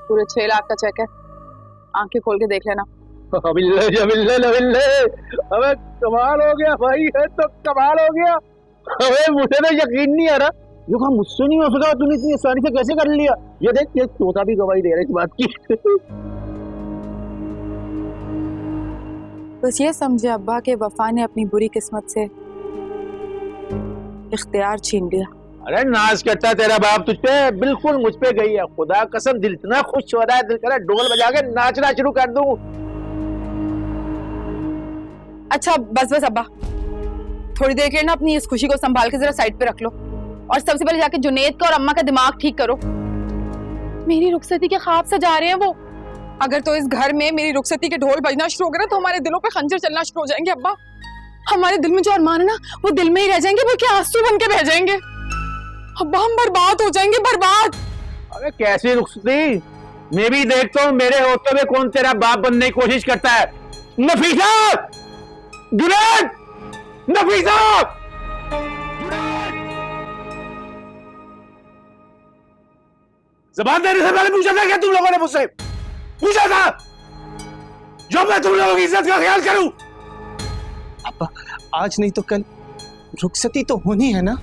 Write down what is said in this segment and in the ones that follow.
पूरे 6 लाख का चेक है, आंखें खोल के देख लेना। अबिल्ले जबिल्ले लबिल्ले, अबे कमाल हो गया भाई, है तो कमाल हो गया। अबे मुझे तो यकीन नहीं आ रहा, जो काम मुझसे नहीं हो सका तूने इतनी आसानी से कैसे कर लिया। ये देख, ये तोता भी गवाही दे रहा है इस बात की। बस ये समझे अब्बा के वफा ने अपनी बुरी किस्मत से इख्तियार छीन लिया। अरे नाज करता है तेरा बाप तुझ पे, बिल्कुल मुझ पे गई है। खुदा कसम दिल इतना खुश हो रहा है, दिल कर रहा है ढोल बजा के नाचना शुरू कर दूं। अच्छा बस बस अब्बा, थोड़ी देर के लिए ना अपनी इस खुशी को संभाल के जरा साइड पे रख लो, और सबसे पहले जाके जुनेद का और अम्मा का दिमाग ठीक करो। मेरी रुखसती के ख्वाब सजा रहे हैं वो। अगर तो इस घर में मेरी रुखसती के ढोल बजना शुरू हो गए ना तो हमारे दिलों पे खंजर चलना शुरू हो जाएंगे अब्बा। हमारे दिल में जो अरमान है ना वो दिल में ही रह जाएंगे, बल्कि आंसू बन के बह जाएंगे। अब्बा हम बर्बाद हो जाएंगे, बर्बाद। अरे कैसी रुखसती, मैं भी देखता हूँ मेरे होते हुए कौन तेरा बाप बनने की कोशिश करता है। नफीसा, जुनैद, नफीसा, ज़बान देने से पहले पूछा था क्या तुम लोगों ने मुझसे? पूछा था जो मैं तुम लोगों की इज्जत का ख्याल करूं। अब्बा आज नहीं तो कल रुखसती तो होनी है ना।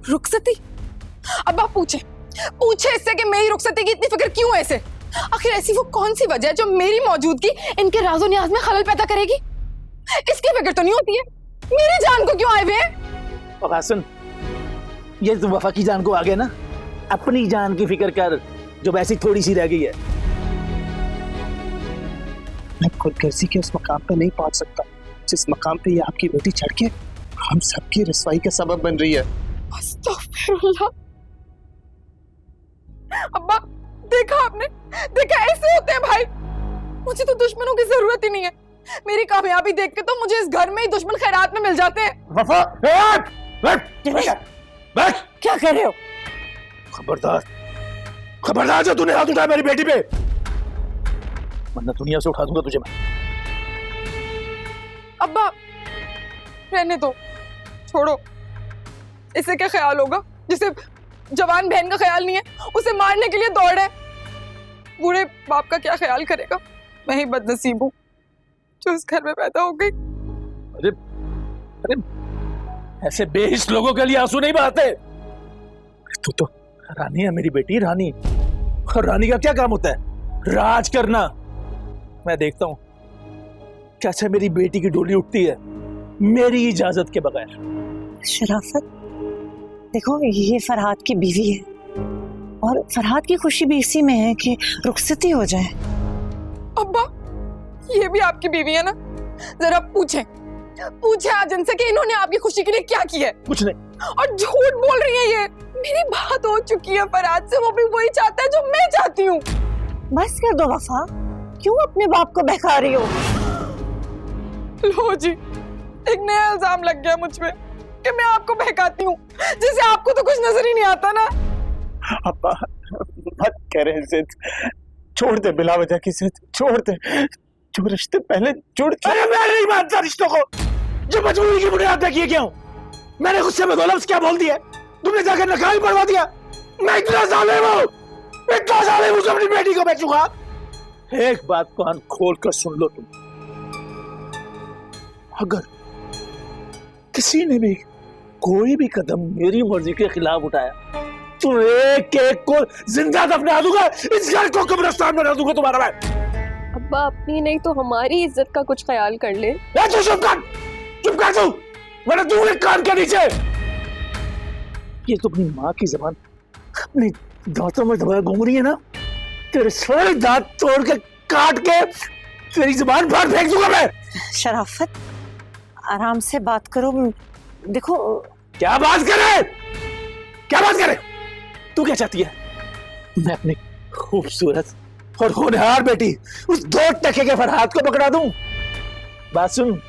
रुखसती? अब्बा पूछे इससे कि मेरी रुखसती की इतनी फिक्र क्यों है इसे? आखिर ऐसी वो कौन सी वजह है जो मेरी मौजूदगी इनके राज़ो न्याज़ में खलल पैदा करेगी? इसकी फिक्र तो नहीं होती है, मेरी जान को क्यों आए हुए हैं? हसन, ये तो वफा की जान को आ गया ना, अपनी जान की फिक्र कर जो वैसी थोड़ी सी रह गई है। मैं खुदगर्जी के उस मकाम पे नहीं पहुंच सकता जिस मकाम पे ये आपकी बेटी चढ़ के हम सबकी रसवाई का सबब बन रही है। अस्तगफिरुल्लाह। अब्बा देखा आपने, देखा ऐसे होते हैं भाई। मुझे तो दुश्मनों की जरूरत ही नहीं है, मेरी कामयाबी देख के तो मुझे इस घर में ही दुश्मन खैरात में मिल जाते हैं। वफा, बैठ। क्या कर रहे हो? खबरदार, खबरदार जो तूने हाथ उठाया मेरी बेटी पे, वरना दुनिया से उठा दूंगा तुझे मैं। अब्बा रहने दो, छोड़ो। इसे क्या ख्याल होगा जिसे जवान बहन का ख्याल नहीं है, उसे मारने के लिए दौड़ है। बूढ़े बाप का क्या ख्याल करेगा? मैं ही बदनसीब हूँ जो इस घर में पैदा हो गई। अरे अरे ऐसे बेहिस लोगों के लिए आंसू नहीं बहाते। तू तो रानी है मेरी बेटी, रानी। और रानी का क्या काम होता है? राज करना। मैं देखता हूँ कैसे मेरी बेटी की डोली उठती है मेरी इजाजत के बगैर। शराफत देखो, ये फरहाद की बीवी है और फरहाद की खुशी भी इसी में है कि रुखसती हो जाए। अब्बा ये भी आपकी बीवी है ना? जरा पूछे आज इनसे कि इन्होंने आपकी खुशी के लिए क्या किया है? कुछ नहीं। और झूठ बोल रही है ये। मेरी बात हो चुकी है फरहाद से, वो भी वही चाहता है जो मैं चाहती हूँ। बस कर दो वफा, क्यों अपने बाप को बहका रही हो? लो जी, एक नया इल्जाम लग गया मुझ पे कि मैं आपको बहकाती हूँ, जिसे आपको तो कुछ नजर ही नहीं आता ना। अब्बा मत करे जिद, छोड़ दे बिला वजह की जिद, छोड़ दे। जो रिश्ते पहले जुड़ चुके। अरे मैं नहीं मानता रिश्तों को जो मजबूरी की बुनियाद पे किए क्यों? मैंने गुस्से में दो लफ्ज़ क्या बोल दिया, तुमने जाकर नकाल पढ़वा दिया। मैं इतना जालिम हूं, इतना जालिम हूं, अपनी बेटी को बेचूंगा। एक बात कान खोल कर सुन लो तुम, अगर किसी ने भी कोई भी कदम मेरी मर्जी के खिलाफ उठाया तो एक एक को जिंदा दफना दूंगा, इस घर को कब्रिस्तान बना दूंगा तुम्हारा मैं। अब्बा अपनी नहीं तो हमारी इज्जत का कुछ ख्याल कर ले। चुप कर तू, वरना तू एक कान के नीचे। ये तो अपनी माँ की जबान अपनी दांतों में दबाए घूम रही है ना, तेरे सारे दांत तोड़ के काट के तेरी जबान बाहर फेंक दूंगा मैं। शराफत आराम से बात करो। देखो क्या बात करे? तू क्या चाहती है? मैं अपनी खूबसूरत और होनहार बेटी उस 2 टके के फरहाद को पकड़ा दूं? बात सुन,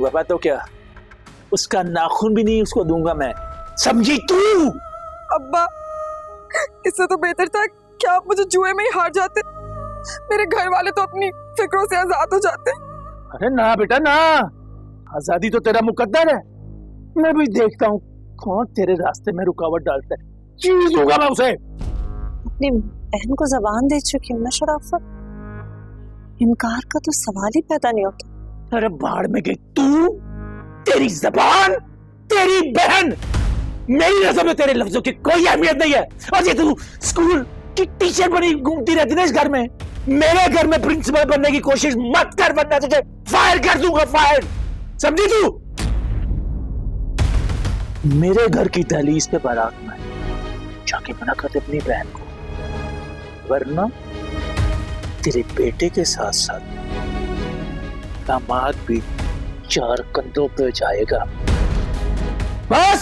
वफा तो क्या उसका नाखून भी नहीं उसको दूंगा मैं, समझी तू? अब्बा इससे तो बेहतर था कि आप मुझे जुए में ही हार जाते, मेरे घर वाले तो अपनी फिक्रों से आजाद हो जाते। अरे ना बेटा ना, आजादी तो तेरा मुकद्दर है। मैं भी देखता हूँ कौन तेरे रास्ते में रुकावट डालता है। चीज दूंगा मैं उसे। अपनी बहन को जबान दे चुकी हूँ मैं शराफत, इनकार का तो सवाल ही पैदा नहीं होता। अरे बाढ़ में गई तू, तेरी जबान, तेरी बहन, मेरी नजर में तेरे लफ्जों की कोई अहमियत नहीं है। और ये तू स्कूल की टीचर बनी घूमती रहती ना इस घर में, मेरे घर में प्रिंसिपल बनने की कोशिश मत कर, वरना तुझे फायर कर दूंगा, फायर, समझी तू? मेरे घर की दहलीज पे बारात में जाके मना कर दे अपनी बहन को, वरना तेरे बेटे के साथ साथ दामाद भी चार कंधों पे जाएगा। बस,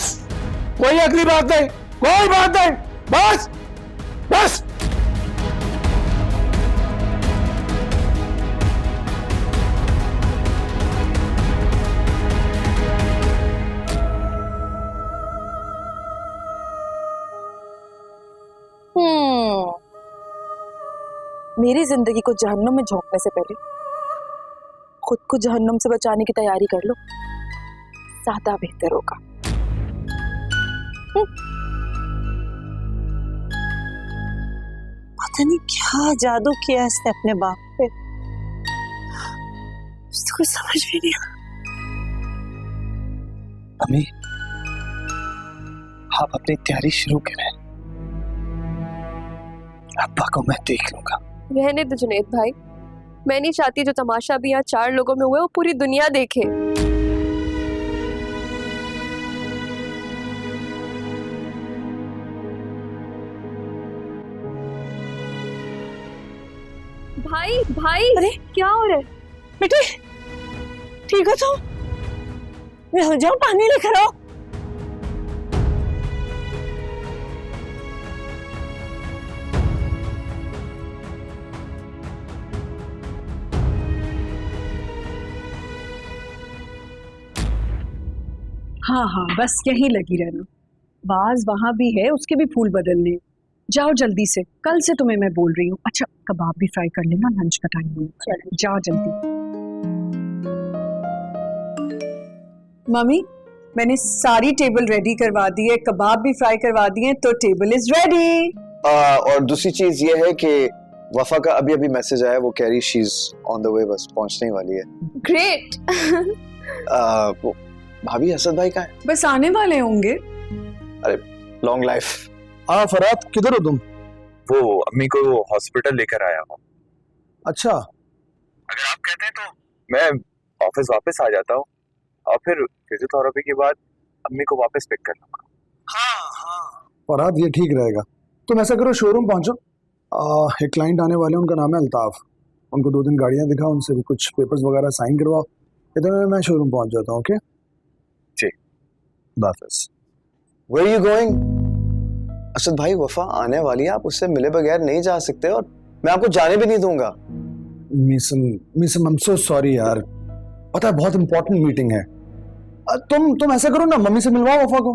कोई अगली बात नहीं, कोई बात नहीं, बस बस। मेरी जिंदगी को जहन्नुम में झोंकने से पहले खुद को जहन्नुम से बचाने की तैयारी कर लो, ज्यादा बेहतर होगा। पता नहीं क्या जादू किया इसने अपने बाप पे, उसको कुछ समझ भी नहीं आया। अम्मी, आप अपनी तैयारी शुरू करें, अब्बा को मैं देख लूंगा। रहने दो जुनैद भाई, मैं नहीं चाहती जो तमाशा भी यहाँ 4 लोगों में हुआ है वो पूरी दुनिया देखे। भाई भाई, अरे क्या हो रहा है? बेटे ठीक हो तुम? मैं हो जाऊं, पानी लेकर आओ। हाँ हाँ, बस यहीं लगी रहना। बाज वहां भी है, उसके भी फूल बदलने। जाओ जल्दी से, कल से तुम्हें मैं बोल रही हूँ। अच्छा, कबाब भी फ्राई कर लेना, लंच का टाइम है। जाओ जल्दी। मम्मी, मैंने सारी टेबल रेडी करवा दी है, कबाब भी फ्राई करवा दिए, तो टेबल इज रेडी। और दूसरी चीज ये है कि वफा का अभी अभी मैसेज आया, वो कह रही she is on the way, बस पहुंचने ही वाली है। ग्रेट। भाभी असद भाई कहाँ है? बस आने वाले होंगे। अरे लॉन्ग लाइफ। हाँ फरहाद, किधर हो तुम? वो अम्मी को हॉस्पिटल लेकर आया हूँ। अच्छा, अगर आप कहते हैं तो मैं ऑफिस वापस आ जाता हूँ और फिर फिजियोथेरेपी के बाद अम्मी को वापस पिक कर लूंगा। हाँ फरहाद ये ठीक रहेगा। तुम ऐसा करो, शोरूम पहुंचो, एक क्लाइंट आने वाले हैं, उनका नाम है अल्ताफ। उनको 2-3 गाड़ियां दिखाओ, उनसे भी कुछ पेपर्स वगैरह साइन करवाओ। इधर में मैं शोरूम पहुंच जाता हूँ। ओके जी, वापस। Where are you going? Asad भाई, वफा आने वाली है, आप उससे मिले बगैर नहीं जा सकते और मैं आपको जाने भी नहीं दूंगा। मीसम, I'm so sorry यार, पता है बहुत इंपॉर्टेंट मीटिंग है। तुम ऐसा करो ना, मम्मी से मिलवाओ वफा को।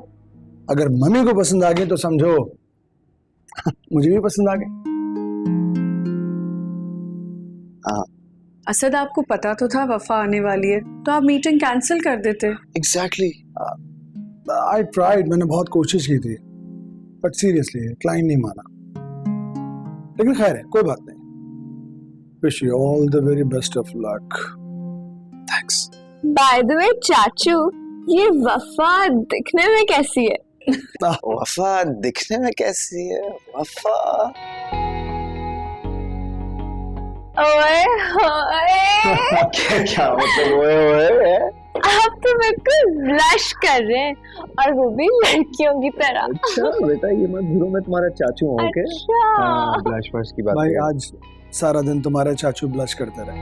अगर मम्मी को पसंद आ गई तो समझो मुझे भी पसंद आ गई। असद, आपको पता तो था वफा आने वाली है, तो आप मीटिंग कैंसिल कर देते। Exactly. I tried, मैंने बहुत कोशिश की थी, बट सीरियसली क्लाइंट नहीं माना। लेकिन खैर है, कोई बात नहीं। Wish you all the very best of luck. Thanks. By the way चाचू, ये वफा दिखने में कैसी है? वफा दिखने में कैसी है? वफा ओए होए, क्या मतलब ओए? आप तो बिल्कुल ब्लश कर रहे हैं, और वो भी लड़कियों की तरह। अच्छा बेटा, ये मत भूलो मैं तुम्हारा चाचू हूँ। ओके, अच्छा। ब्लश वश की बात भाई है। आज सारा दिन तुम्हारे चाचू ब्लश करते रहे।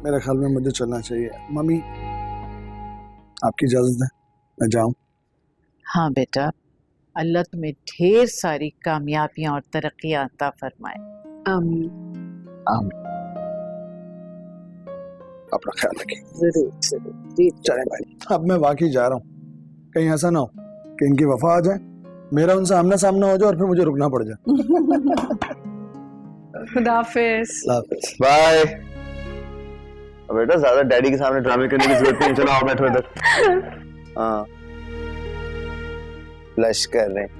मेरे ख्याल में मुझे चलना चाहिए। मम्मी आपकी इजाजत है, मैं जाऊं? हाँ बेटा, अल्लाह तुम्हें ढेर सारी कामयाबियां और तरक्कियां अता फरमाए। अपना ख्याल रखिए। जरूर जरूर। चले भाई, अब मैं वाकई जा रहा हूँ। कहीं ऐसा ना हो कि इनकी वफा आ जाए, मेरा उनसे आमना सामना हो जाए और फिर मुझे रुकना पड़ जाए। खुदाफिज। बाय। बेटा ज्यादा डैडी के सामने ड्रामे करने की जरूरत नहीं, चलो आओ बैठो इधर। हाँ, ब्लश कर रहे हैं।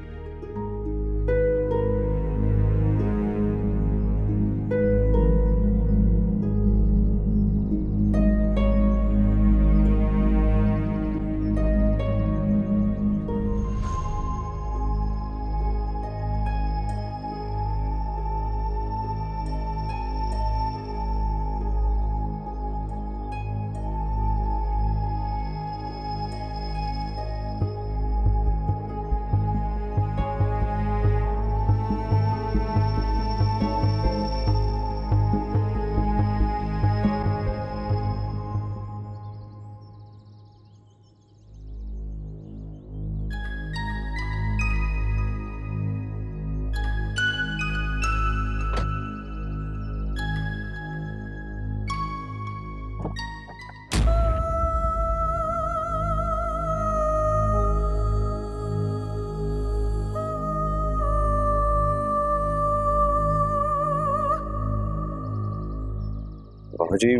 जी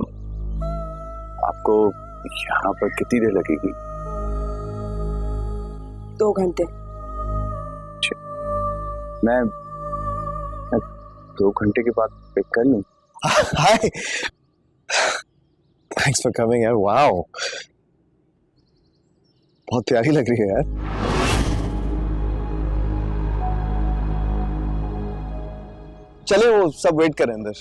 आपको यहाँ पर कितनी देर लगेगी? 2 घंटे। मैं 2 घंटे के बाद पिक कर लूँ? हाय, थैंक्स फॉर कमिंग यार। वाओ, बहुत प्यारी लग रही है यार। चले, वो सब वेट करें अंदर।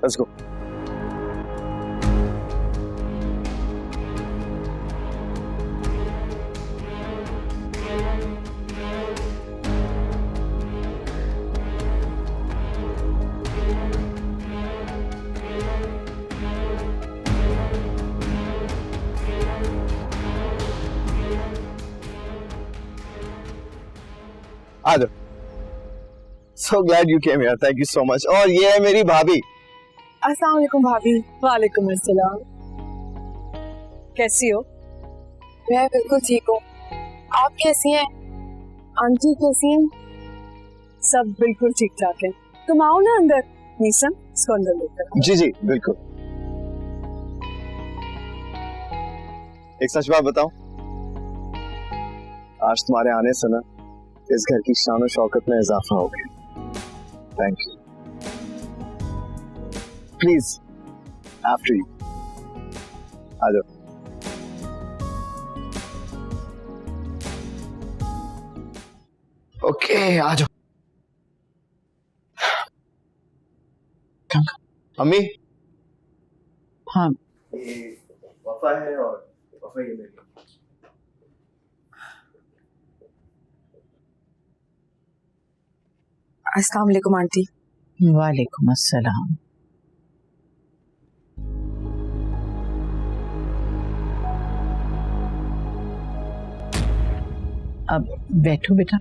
Let's go. आ जाओ। So glad you came here. Thank you so much. और ये है मेरी भाभी। अस्सलाम वालेकुम भाभी। वालेकुम अस्सलाम। कैसी हो? मैं बिल्कुल ठीक हूँ। आप कैसी हैं? आंटी कैसी हैं? सब बिल्कुल ठीक ठाक है। तुम आओ ना अंदर। मीसम, इसको अंदर लेकर। जी जी बिल्कुल। एक सच बात बताऊं, आज तुम्हारे आने से ना इस घर की शान और शौकत में इजाफा हो गया। Thank you. Please after you. आ जाओ। ओके आ जाओ। अम्मी, हाँ ये वफा है और वफा ये मेरी। अस्सलाम वालेकुम आंटी। वालेकुम अस्सलाम। अब बैठो बेटा।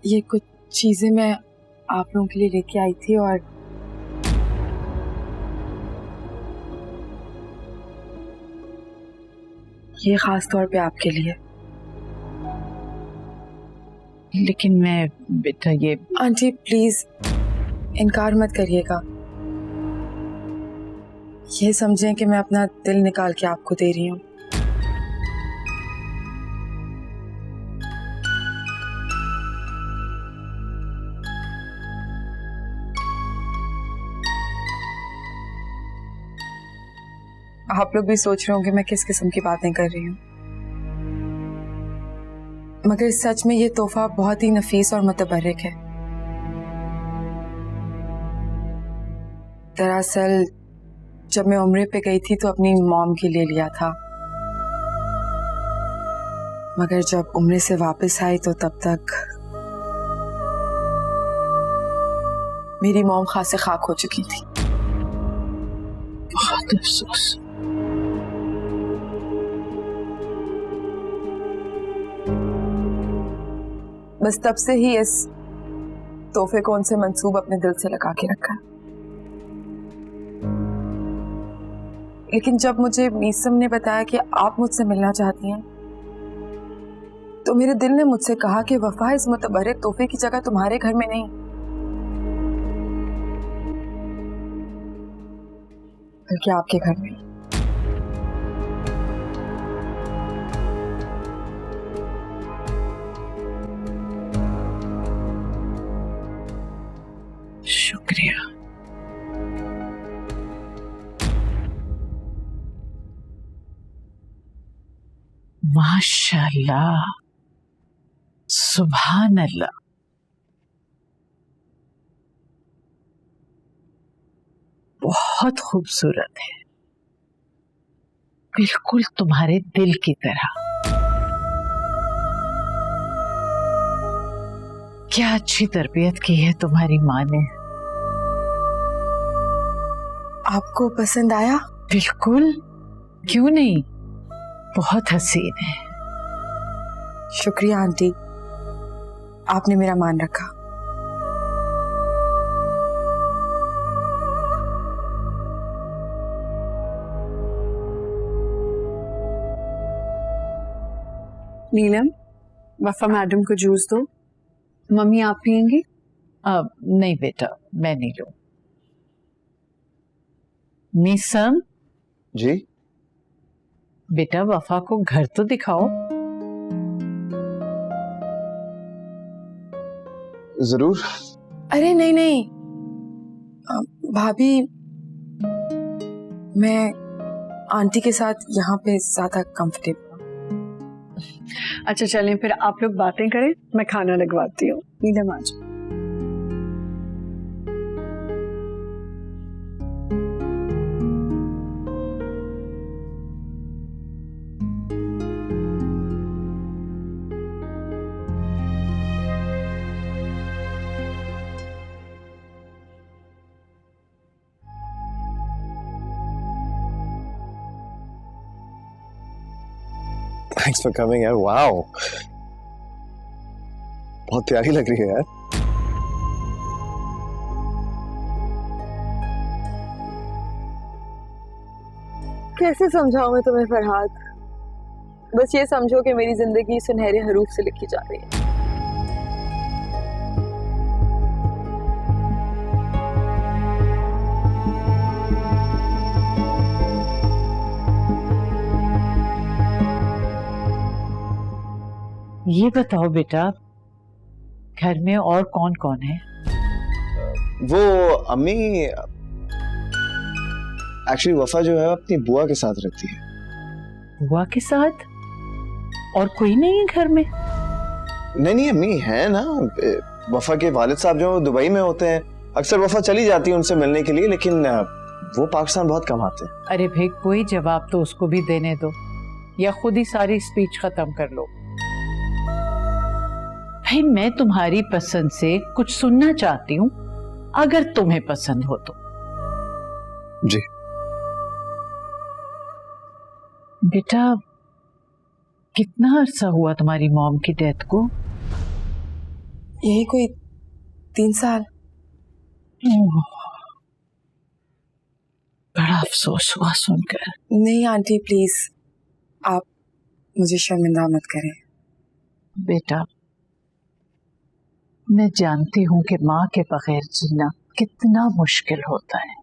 ये कुछ चीजें मैं आप लोगों के लिए लेके आई थी और ये खास तौर पे आपके लिए। लेकिन मैं बेटा ये आंटी प्लीज इनकार मत करिएगा। ये समझें कि मैं अपना दिल निकाल के आपको दे रही हूँ। आप लोग भी सोच रहे होंगे मैं किस किस्म की बातें कर रही हूँ, मगर सच में ये तोहफा बहुत ही नफीस और मुतबर्रिक है। दरअसल जब मैं उम्रे पे गई थी तो अपनी मॉम के लिए लिया था, मगर जब उम्रे से वापस आई तो तब तक मेरी मॉम खासे खाक हो चुकी थी। बहुत अफसोस। बस तब से ही इस तोहफे को उनसे मंसूब अपने दिल से लगा के रखा। लेकिन जब मुझे मीसम ने बताया कि आप मुझसे मिलना चाहती हैं तो मेरे दिल ने मुझसे कहा कि वफा इस मुतबर्रिक तोहफे की जगह तुम्हारे घर में नहीं बल्कि आपके घर में। शुक्रिया। माशाल्लाह, सुभान अल्लाह। बहुत खूबसूरत है, बिल्कुल तुम्हारे दिल की तरह। क्या अच्छी तरबियत की है तुम्हारी माँ ने। आपको पसंद आया? बिल्कुल, क्यों नहीं, बहुत हसीन है। शुक्रिया आंटी, आपने मेरा मान रखा। नीलम, वफा मैडम को जूस दो। मम्मी आप पियेंगी? नहीं बेटा, मैं नहीं लूं। मीसम, जी बेटा वफा को घर तो दिखाओ। जरूर। अरे नहीं नहीं भाभी, मैं आंटी के साथ यहाँ पे ज्यादा कंफर्टेबल हूँ। अच्छा चलें फिर आप लोग बातें करें, मैं खाना लगवाती हूँ। नीलम आ जाओ। थैंक्स फॉर कमिंग यार। वाओ, बहुत प्यारी लग रही है यार। कैसे समझाऊं मैं तुम्हें फरहाद? बस ये समझो कि मेरी जिंदगी सुनहरे हरूफ से लिखी जा रही है। ये बताओ बेटा, घर में और कौन कौन है? वो अम्मी एक्चुअली वफा जो है अपनी बुआ के साथ रहती है। बुआ के साथ? और कोई नहीं है घर में? नहीं अम्मी है ना, वफा के वालिद साहब जो दुबई में होते हैं, अक्सर वफा चली जाती है उनसे मिलने के लिए, लेकिन वो पाकिस्तान बहुत कम आते हैं। अरे भाई कोई जवाब तो उसको भी देने दो, या खुद ही सारी स्पीच खत्म कर लो। भाई मैं तुम्हारी पसंद से कुछ सुनना चाहती हूँ, अगर तुम्हें पसंद हो तो। जी बेटा, कितना अरसा हुआ तुम्हारी मॉम की डेथ को? यही कोई 3 साल। बड़ा अफसोस हुआ सुनकर। नहीं आंटी प्लीज, आप मुझे शर्मिंदा मत करें। बेटा, मैं जानती हूं कि माँ के बगैर जीना कितना मुश्किल होता है।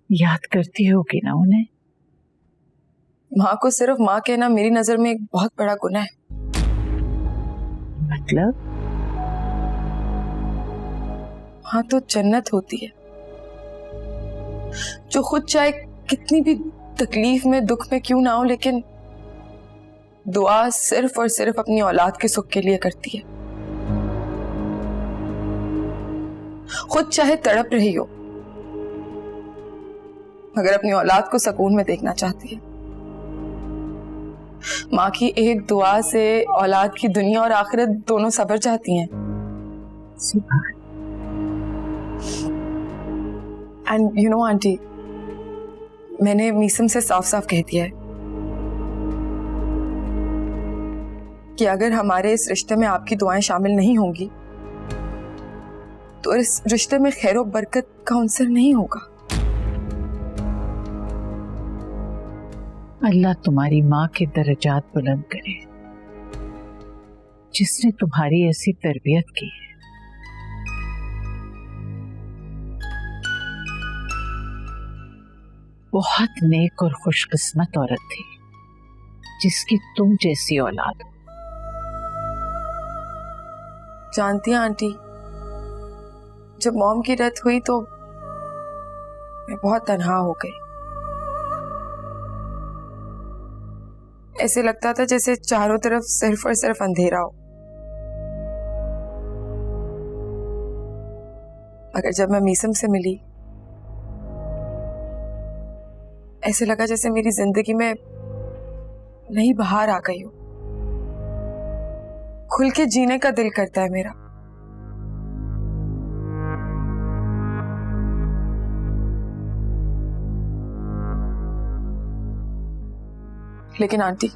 याद करती होगी ना उन्हें? माँ को सिर्फ माँ कहना मेरी नजर में एक बहुत बड़ा गुनाह है। मतलब? हाँ तो जन्नत होती है जो खुद चाहे कितनी भी तकलीफ में दुख में क्यों ना हो, लेकिन दुआ सिर्फ और सिर्फ अपनी औलाद के सुख के लिए करती है। खुद चाहे तड़प रही हो मगर अपनी औलाद को सुकून में देखना चाहती है। माँ की एक दुआ से औलाद की दुनिया और आखिरत दोनों सबर जाती हैं। एंड यू नो आंटी, मैंने मीसम से साफ साफ कह दिया है कि अगर हमारे इस रिश्ते में आपकी दुआएं शामिल नहीं होंगी तो इस रिश्ते में खैर और बरकत का अंसर नहीं होगा। अल्लाह तुम्हारी माँ के दर्जात बुलंद करे, जिसने तुम्हारी ऐसी तरबियत की है। बहुत नेक और खुशकिस्मत औरत थी जिसकी तुम जैसी औलाद। जानती हैं आंटी, जब मॉम की डेथ हुई तो मैं बहुत तन्हा हो गई। ऐसे लगता था जैसे चारों तरफ सिर्फ और सिर्फ अंधेरा हो। मगर जब मैं मीसम से मिली, ऐसे लगा जैसे मेरी जिंदगी में नई बहार आ गई हो। खुल के जीने का दिल करता है मेरा। लेकिन आंटी,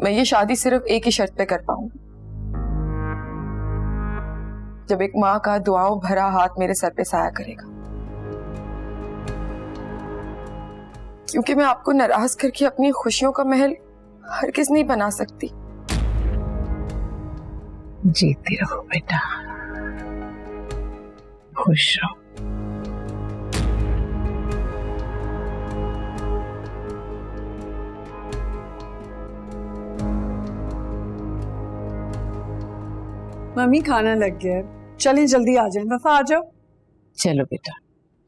मैं ये शादी सिर्फ एक ही शर्त पे कर पाऊंगी, जब एक माँ का दुआओं भरा हाथ मेरे सर पे साया करेगा। क्योंकि मैं आपको नाराज करके अपनी खुशियों का महल हरगिज़ नहीं बना सकती। जीती रहो बेटा, खुश रहो। मम्मी खाना लग गया है, चलें जल्दी आ जाएं। वफा आ जाओ। चलो बेटा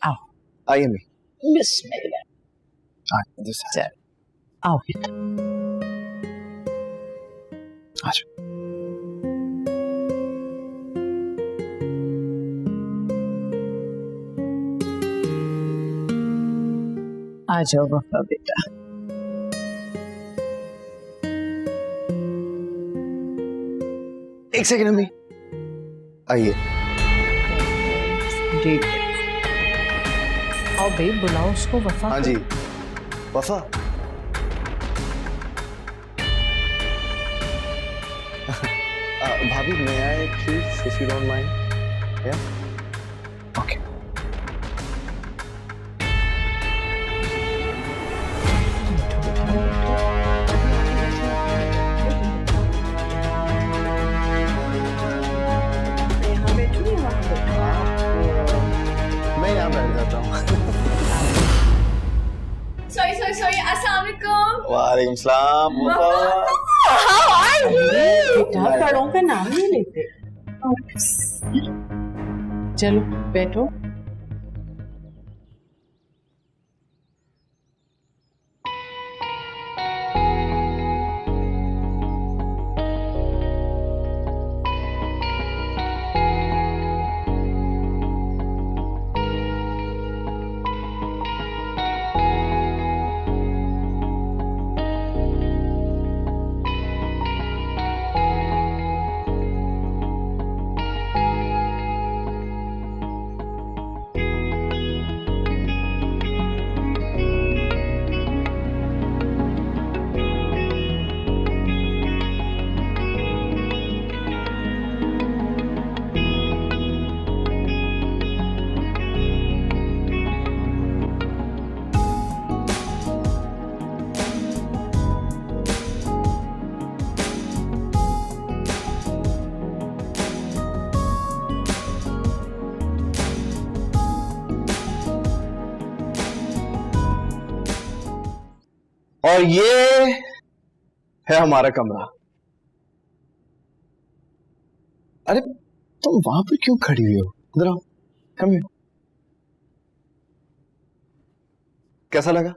आओ। आइए अम्मी। बिस्मिल्लाह। चल आओ बेटा। आ जाओ। आ जाओ वफा बेटा। एक सेकंड अम्मी, आइए। जी आओ भाई, बुलाओ उसको वफा। हाँ जी वफा। भाभी may I please if you don't mind? Yeah? Okay. मैं यहाँ बैठ जाता हूँ। सॉरी अस्सलाम वालेकुम। वालेकुम सलाम। बेटा बड़ों का नाम नहीं लेते। चलो बैठो। और ये है हमारा कमरा। अरे तुम वहां पर क्यों खड़ी हुई हो? इधर आओ, कम हियर। कैसा लगा?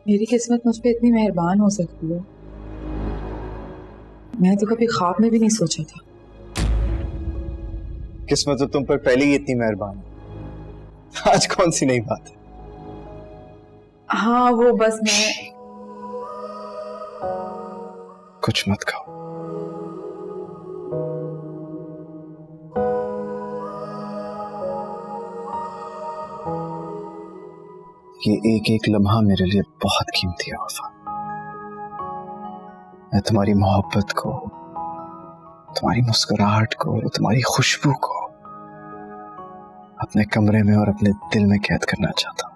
मेरी किस्मत मुझ पे इतनी मेहरबान हो सकती है, मैं तो कभी ख्वाब में भी नहीं सोचा था। किस्मत तो तुम पर पहले ही इतनी मेहरबान है, आज कौन सी नई बात है? हाँ वो बस मैं कुछ मत खाओ। ये एक एक लम्हा मेरे लिए बहुत कीमती है वफा। मैं तुम्हारी मोहब्बत को, तुम्हारी मुस्कुराहट को, तुम्हारी खुशबू को अपने कमरे में और अपने दिल में कैद करना चाहता हूं।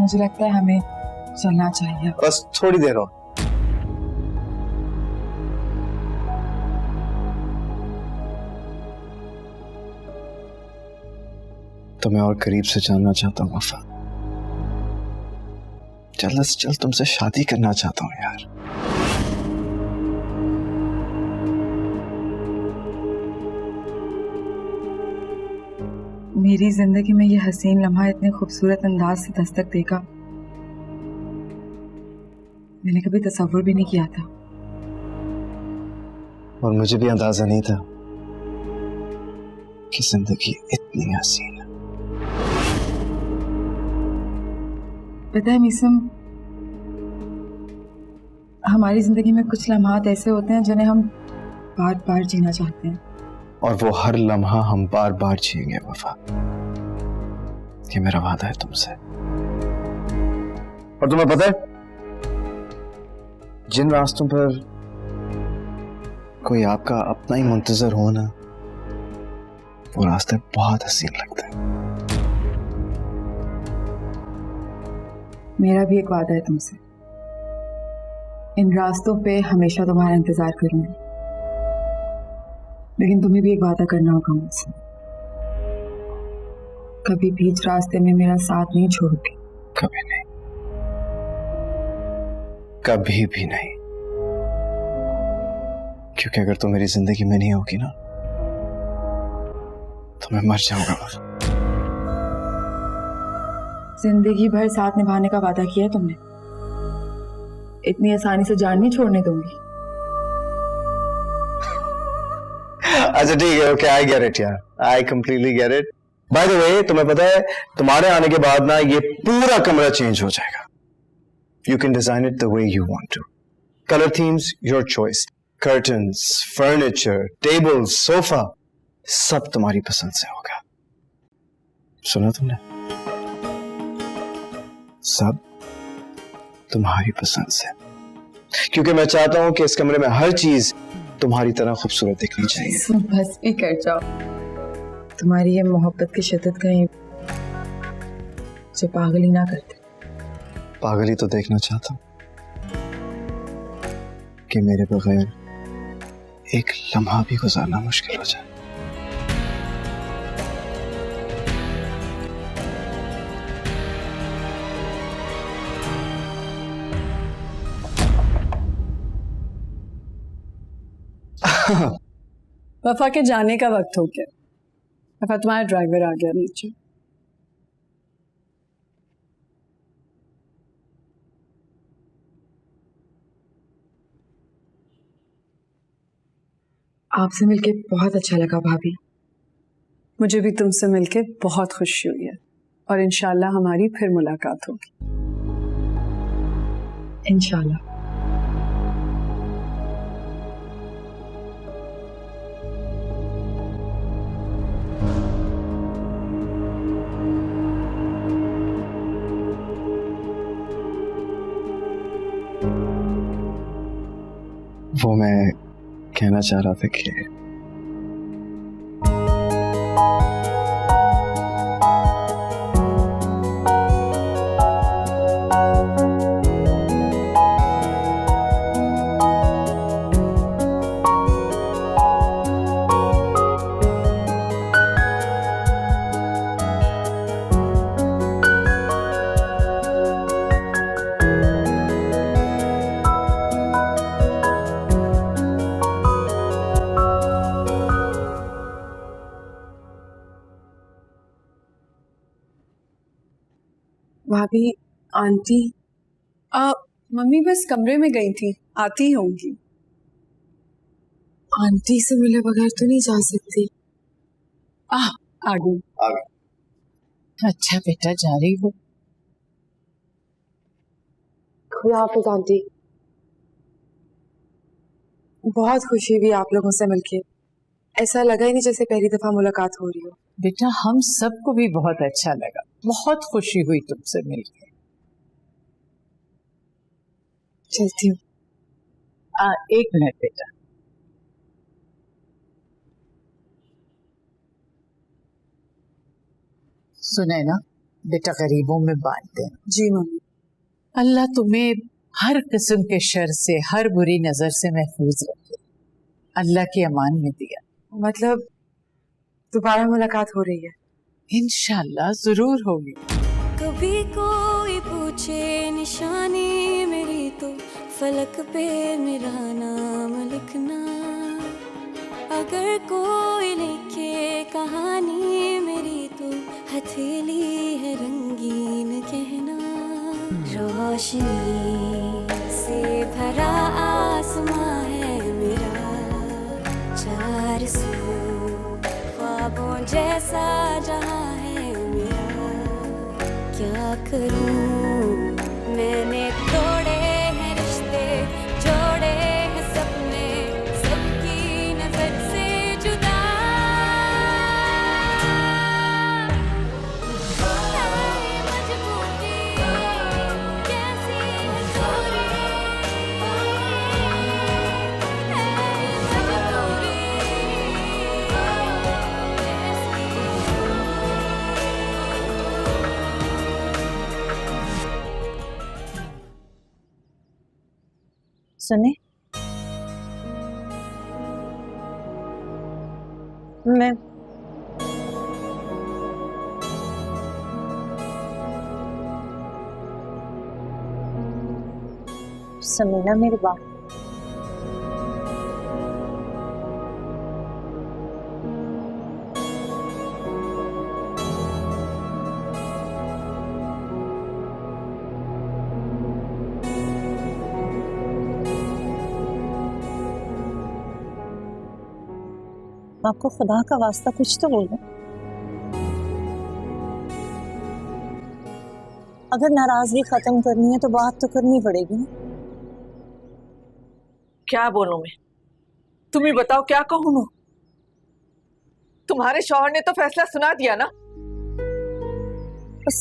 मुझे लगता है हमें चलना चाहिए। बस थोड़ी देर और। तुम्हें और करीब से जानना चाहता हूँ वफा। जल्द से जल्द तुमसे शादी करना चाहता हूँ यार। मेरी जिंदगी में ये हसीन लम्हा इतने खूबसूरत अंदाज से दस्तक देगा, मैंने कभी तसव्वुर भी नहीं किया था। और मुझे भी अंदाजा नहीं था कि जिंदगी इतनी हसीन है। पता है मीसम, हमारी जिंदगी में कुछ लम्हात ऐसे होते हैं जिन्हें हम बार बार जीना चाहते हैं। और वो हर लम्हा हम बार बार जिएंगे वफा। ये मेरा वादा है तुमसे। और तुम्हें पता है, जिन रास्तों पर कोई आपका अपना ही मुंतजर हो ना, वो रास्ते बहुत हसीन लगते हैं। मेरा भी एक वादा है तुमसे, इन रास्तों पे हमेशा तुम्हारा इंतजार करूंगी, लेकिन तुम्हें भी एक वादा करना होगा मुझसे, कभी बीच रास्ते में मेरा साथ नहीं छोड़ोगी। कभी नहीं, कभी भी नहीं। क्योंकि अगर तुम मेरी जिंदगी में नहीं होगी ना, तो मैं मर जाऊंगा। जिंदगी भर साथ निभाने का वादा किया है तुमने, इतनी आसानी से जान नहीं छोड़ने दूंगी। अच्छा ठीक है, ओके, आई गेट इट यार, I completely get it. By the way, तुम्हें पता है तुम्हारे आने के बाद ना ये पूरा कमरा चेंज हो जाएगा। You can design it the way you want to. Colour themes your choice, curtains, furniture, tables, sofa, सब तुम्हारी पसंद से होगा। सुना तुमने? सब तुम्हारी पसंद से, क्योंकि मैं चाहता हूं कि इस कमरे में हर चीज तुम्हारी तरह खूबसूरत दिखनी चाहिए। बस भी कर जाओ, तुम्हारी ये मोहब्बत की शिद्दत कहीं जो पागल ही ना करते। पागल ही तो देखना चाहता हूं कि मेरे बगैर एक लम्हा भी गुजारना मुश्किल हो जाए। वफा के जाने का वक्त हो गया। वफा, तुम्हारा ड्राइवर आ गया नीचे। आपसे मिलके बहुत अच्छा लगा भाभी। मुझे भी तुमसे मिलके बहुत खुशी हुई है और इंशाल्लाह हमारी फिर मुलाकात होगी। इंशाल्लाह। वो मैं कहना चाह रहा था कि भाभी, आंटी। मम्मी बस कमरे में गई थी, आती होंगी। आंटी से मिले बगैर तो नहीं जा सकती। आ गई। अच्छा बेटा, जा रही हो? खुदा हाफिज आंटी। बहुत खुशी हुई आप लोगों से मिलके, ऐसा लगा ही नहीं जैसे पहली दफा मुलाकात हो रही हो। बेटा, हम सबको भी बहुत अच्छा लगा, बहुत खुशी हुई तुमसे मिलकर। चलती हूँ। एक मिनट बेटा। सुने ना बेटा, गरीबों में बांटते हैं। जी मम्मी। अल्लाह तुम्हें हर किस्म के शर से, हर बुरी नजर से महफूज रखे। अल्लाह की अमान में दिया। मतलब दोबारा मुलाकात हो रही है? इंशाल्लाह जरूर होगी। कभी कोई पूछे निशानी मेरी तो फलक पे मेरा नाम लिखना, अगर कोई लिखे कहानी मेरी तो हथेली है रंगीन कहना। रोशनी से भरा आसमां है मेरा, चार सू ख्वाबों जैसा जहां है मेरा। क्या करूं मैंने, तोड़े हैं रिश्ते, जोड़े हैं सपने, सबकी सुने, मैं समीना मेरी बात आपको खुदा का वास्ता कुछ तो बोलो। अगर नाराजगी खत्म करनी है तो बात तो करनी पड़ेगी ना। क्या बोलूं मैं? तुम ही बताओ क्या कहूं मैं? तुम्हारे शौहर ने तो फैसला सुना दिया ना। बस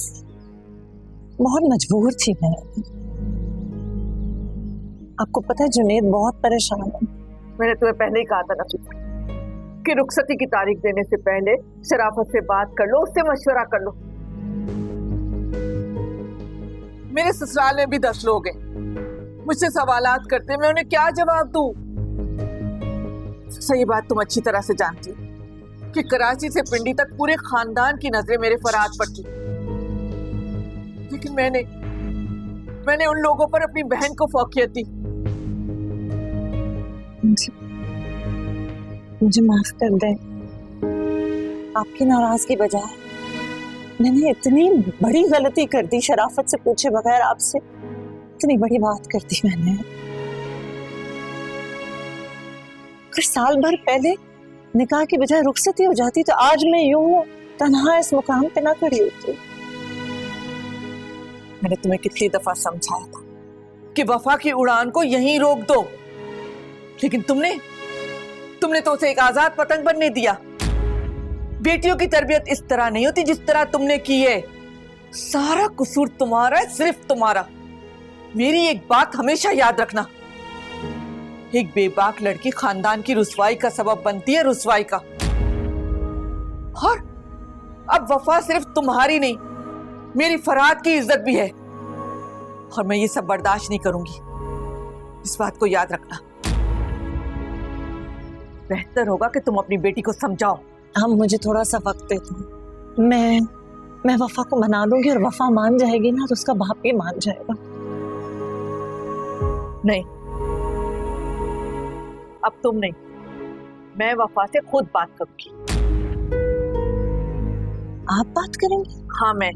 बहुत मजबूर थी मैं। आपको पता है जुनेद बहुत परेशान है। मैंने तुम्हें पहले ही कहा था ना कि रुखसती की तारीख देने से पहले शराफत से बात कर लो, उससे मशवरा कर लो। मेरे ससुराल में भी 10 लोग हैं, मुझसे सवालात करते, मैं उन्हें क्या जवाब दूं? सही बात तुम अच्छी तरह से जानती हो कि कराची से पिंडी तक पूरे खानदान की नजरें मेरे फरहाद पर थी, लेकिन मैंने उन लोगों पर अपनी बहन को फौकियत दी। मुझे माफ कर दें। आपकी नाराजगी बजाय मैंने इतनी बड़ी गलती कर दी, शराफत से पूछे बगैर आपसे इतनी बड़ी बात कर दी मैंने। अगर साल भर पहले निकाह की बजाय रुखसती हो जाती तो आज मैं यूं तन्हा इस मुकाम पे ना खड़ी होती। मैंने तुम्हें कितनी दफा समझाया था कि वफा की उड़ान को यहीं रोक दो, लेकिन तुमने तो उसे एक आजाद पतंग बनने दिया। बेटियों की तरबियत इस तरह नहीं होती जिस तरह तुमने की है। सारा कसूर तुम्हारा है, सिर्फ तुम्हारा। मेरी एक बात हमेशा याद रखना, एक बेबाक लड़की खानदान की रुसवाई का सबब बनती है, रुसवाई का। और अब वफा सिर्फ तुम्हारी नहीं, मेरी फरहाद की इज्जत भी है, और मैं ये सब बर्दाश्त नहीं करूंगी। इस बात को याद रखना। बेहतर होगा कि तुम अपनी बेटी को समझाओ। हम मुझे थोड़ा सा वक्त दे दो। मैं वफा को मना लूंगी, और वफा मान जाएगी ना तो उसका बाप भी मान जाएगा। नहीं, अब तुम नहीं, मैं वफा से खुद बात करूंगी। आप बात करेंगे? हाँ, मैं,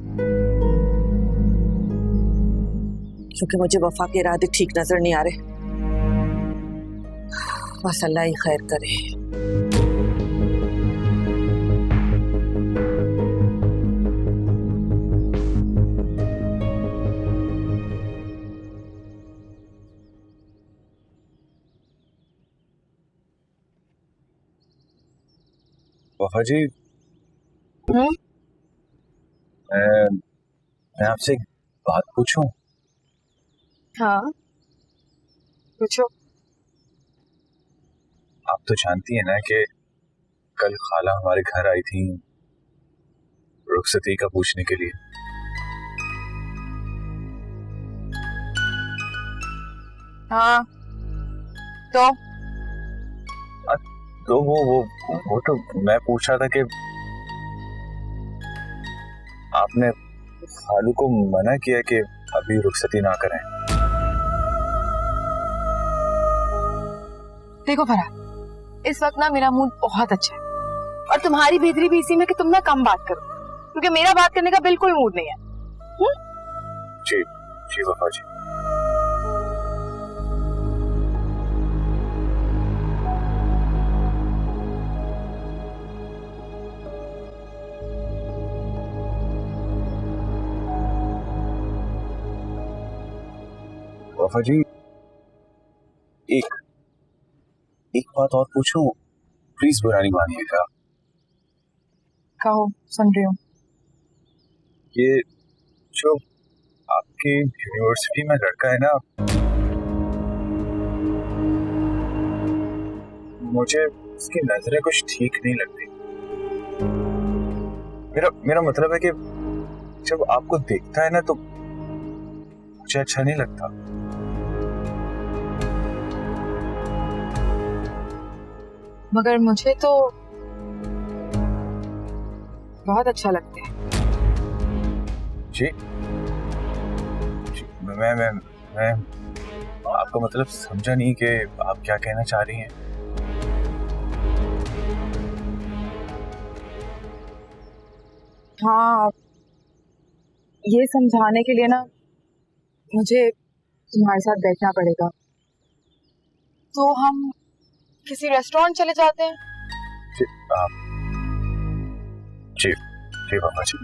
क्योंकि मुझे वफा के इरादे ठीक नजर नहीं आ रहे। बस अल्लाह ही खैर करे। वफा जी, मैं आपसे एक बात पूछूं? हाँ, पूछो। आप तो जानती है ना कि कल खाला हमारे घर आई थी रुखसती का पूछने के लिए। हाँ, तो वो तो मैं पूछ रहा था कि आपने खालू को मना किया कि अभी रुखसती ना करें। देखो फरहाद, इस वक्त ना मेरा मूड बहुत अच्छा है, और तुम्हारी बेहतरी भी इसी में कि तुम ना कम बात करो, क्योंकि मेरा बात करने का बिल्कुल मूड नहीं है। जी जी वफा जी। वफा जी, एक बात और पूछूं, प्लीज बुरा नहीं मानिएगा। कहो, सुन रही हूँ। ये जो आपकी यूनिवर्सिटी में लड़का है ना, मुझे उसकी नजरें कुछ ठीक नहीं लगती। मेरा मतलब है कि जब आपको देखता है ना तो मुझे अच्छा नहीं लगता। मगर मुझे तो बहुत अच्छा लगता है। जी जी, मैं आपका मतलब समझा नहीं कि आप क्या कहना चाह रही हैं। हाँ, ये समझाने के लिए ना मुझे तुम्हारे साथ बैठना पड़ेगा। तो हम किसी रेस्टोरेंट चले जाते हैं। जी जी जी पापा जी।